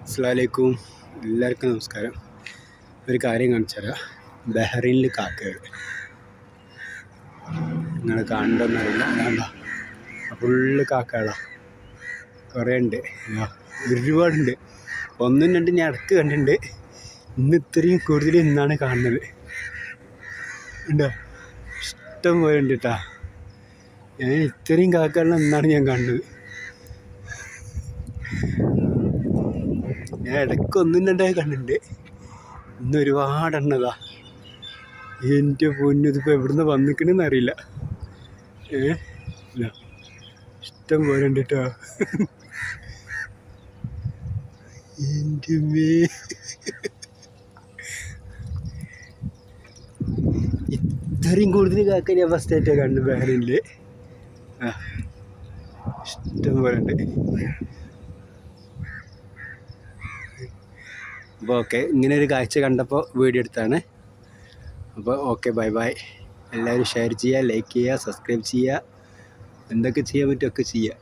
അസ്സലാമലൈക്കും, എല്ലാവർക്കും നമസ്കാരം. ഒരു കാര്യം കാണിച്ചു തരാം. ബഹ്റൈനിൽ കാക്കകൾ നിങ്ങൾ കാണണ്ടെന്നറിയില്ല. അതാണ്ടാ ഫുള്ള് കാക്കകളാണ്, കുറേ ഉണ്ട്, ഒരുപാടുണ്ട്. ഒന്നും രണ്ടും ഞാൻ ഇടയ്ക്ക് കണ്ടിട്ടുണ്ട്. ഇന്ന് ഇത്രയും കൂടുതൽ ഇന്നാണ് കാണുന്നത്. ഉണ്ടോ, ഇഷ്ടം പോലെ ഉണ്ട് കേട്ടോ. ഞാൻ ഇത്രയും കാക്കകളെ ഇന്നാണ് ഞാൻ കാണുന്നത്. ഞാൻ ഇടയ്ക്ക് ഒന്നും രണ്ടായി കണ്ടിട്ടുണ്ട്, ഇന്ന് ഒരുപാടെണ്ണതാ. എൻ്റെ പൊന്നു, ഇതിപ്പോൾ എവിടുന്ന് വന്നിക്കണെന്ന് അറിയില്ല. ഇഷ്ടം പോലെ ഉണ്ട് കേട്ടോ. എൻ്റെ മേ, ഇത്രയും കൂടുതൽ കാക്ക ഞാൻ ഫസ്റ്റ് ആയിട്ടാണ് കണ്ടു ബഹ്റൈനിൽ. ഇഷ്ടം പോലെ ഉണ്ട്. അപ്പോൾ ഓക്കെ, ഇങ്ങനെ ഒരു കാഴ്ച കണ്ടപ്പോൾ വീഡിയോ എടുത്താണ്. അപ്പോൾ ഓക്കെ, ബൈ ബൈ. എല്ലാവരും ഷെയർ ചെയ്യുക, ലൈക്ക് ചെയ്യുക, സബ്സ്ക്രൈബ് ചെയ്യുക, എന്തൊക്കെ ചെയ്യാൻ പറ്റുമൊക്കെ ചെയ്യുക.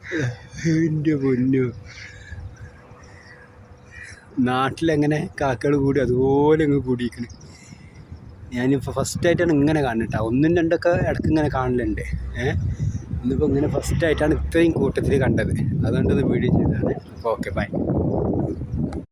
എൻ്റെ പൊന്നു, നാട്ടിലെങ്ങനെ കാക്കകൾ കൂടി അതുപോലെ അങ്ങ് കൂടിയിരിക്കണ്. ഞാനിപ്പോൾ ഫസ്റ്റായിട്ടാണ് ഇങ്ങനെ കാണുന്നത്. ഒന്നും രണ്ടൊക്കെ ഇടയ്ക്ക് ഇങ്ങനെ കാണലുണ്ട്. ഇന്നിപ്പോൾ ഇങ്ങനെ ഫസ്റ്റായിട്ടാണ് ഇത്രയും കൂട്ടത്തിൽ കണ്ടത്. അതുകൊണ്ടത് വീഡിയോ ചെയ്തതാണ്. അപ്പോൾ ഓക്കെ, ബൈ.